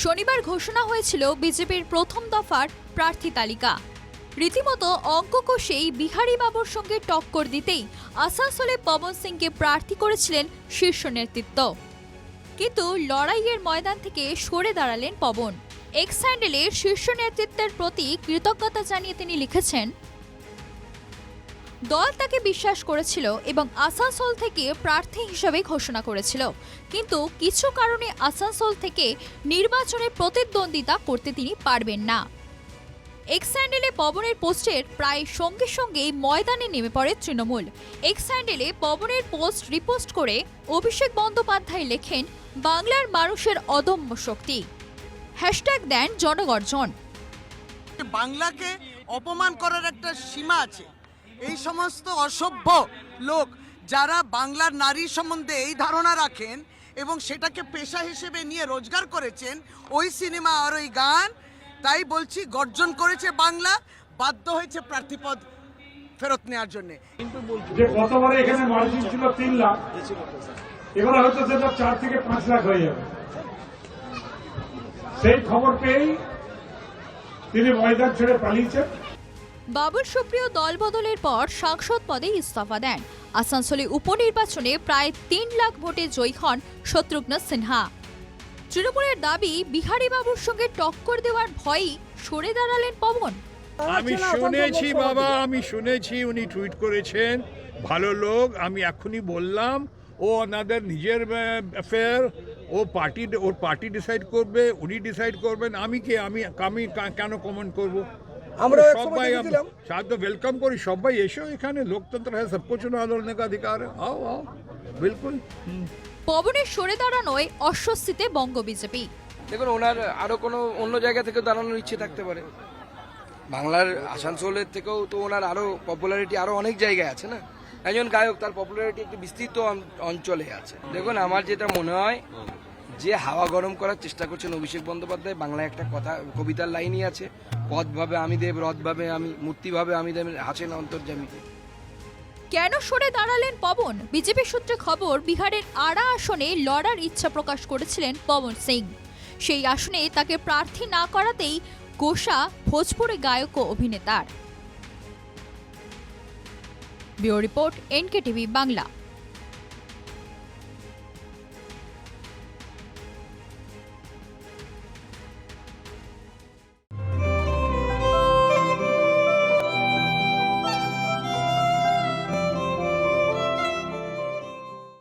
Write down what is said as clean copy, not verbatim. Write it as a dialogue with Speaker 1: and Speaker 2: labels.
Speaker 1: শনিবার ঘোষণা হয়েছিল বিজেপির প্রথম দফার প্রার্থী তালিকা। রীতিমতো অঙ্ক কষেই বিহারী বাবুর সঙ্গে টক্কর দিতেই আসানসোলে পবন সিংকে প্রার্থী করেছিলেন শীর্ষ নেতৃত্ব। কিন্তু লড়াইয়ের ময়দান থেকে সরে দাঁড়ালেন পবন। এক্স হ্যান্ডেলে শীর্ষ নেতৃত্বের প্রতি কৃতজ্ঞতা জানিয়ে তিনি লিখেছেন, দল তাকে বিশ্বাস করেছিল এবং আসানসোল থেকে প্রার্থী হিসেবে ঘোষণা করেছিল, কিন্তু কিছু কারণে আসানসোল থেকে নির্বাচনে প্রতিদ্বন্দ্বিতা করতে তিনি পারবেন না। এক্স হ্যান্ডেলে পবনের পোস্টের প্রায় সঙ্গে সঙ্গেই ময়দানে নেমে পড়ে তৃণমূল। এক্স হ্যান্ডেলে পবনের পোস্ট রিপোস্ট করে অভিষেক বন্দ্যোপাধ্যায় লেখেন, বাংলার মানুষের অদম্য শক্তি, হ্যাশট্যাগ দেন জনগর্জন।
Speaker 2: বাংলাকে অপমান করার একটা সীমা আছে। এই সমস্ত অসভ্য লোক যারা বাংলার নারী সম্বন্ধে এই ধারণা রাখেন এবং সেটাকে পেশা হিসেবে নিয়ে রোজগার করেছেন, ওই সিনেমা আর ওই গান, তাই বলছি গর্জন করেছে বাংলা, বাধ্য হয়েছে প্রার্থীপদ ফেরত নেওয়ার জন্য।
Speaker 3: যে গতবারে এখানে মার্জিন ছিল 3 লাখ, এবারে হয়তো সেটা 4 থেকে 5 লাখ হয়ে যাবে। সেই খবর পেয়েই তিনি ময়দান ছেড়ে পালিয়েছেন।
Speaker 1: বাবুল সুপ্রিয় দল বদলের পর সাংসদ পদে ইস্তফা দেন। আসানসোলে উপনির্বাচনে প্রায় 3 লাখ ভোটে জয়ী হন শত্রুঘ্ন সিনহা। তৃণমূলের দাবি, বিহারী বাবুর সঙ্গে টক্কর দেওয়ার ভয়েই সরে দাঁড়ালেন পবন।
Speaker 4: আমি শুনেছি বাবা, আমি শুনেছি উনি টুইট করেছেন, ভালো লোক। আমি এখনই বললাম, ও ওনাদের নিজের অ্যাফেয়ার, ওর পার্টি ডিসাইড করবে, উনি ডিসাইড করবেন। আমি কেন কমেন্ট করব? আমরা সবাই সাথে ওয়েলকাম করি, সবাই এসো, এখানে লোকতন্ত্র হ্যাঁ, সব কিছু আন্দোলনের অধিকার, আও আও বিলকুল।
Speaker 1: পবনের সরে দাঁড়ানোয় অস্বস্তিতে বঙ্গ বিজেপি।
Speaker 5: দেখুন, ওনার আরো কোনো অন্য জায়গা থেকে দাঁড়ানোর ইচ্ছে থাকতে পারে। বাংলার আসানসোলের থেকেও তো ওনার আরো পপুলারিটি আরো অনেক জায়গায় আছে না। একজন গায়ক, তার পপুলারিটি একটি বিস্তৃত অঞ্চলে আছে। দেখুন, আমার যেটা মনে হয় যে হাওয়া গরম করার চেষ্টা করছেন অভিষেক বন্দ্যোপাধ্যায়। বাংলায় একটা কথা, কবিতার লাইনই আছে, পদ ভাবে আমি দেব, রথ ভাবে আমি, মূর্তি ভাবে আমি দেব, হাসেন অন্তর্যামী।
Speaker 1: কেন সরে দাঁড়ালেন পবন? বিজেপি সূত্রে খবর, বিহারের আড়া আসনে লড়ার ইচ্ছা প্রকাশ করেছিলেন পবন সিং। সেই আসনে তাকে প্রার্থী না করাতেই গোসা ভোজপুরি গায়ক ও অভিনেতার। Bureau report, NKTV Bangla.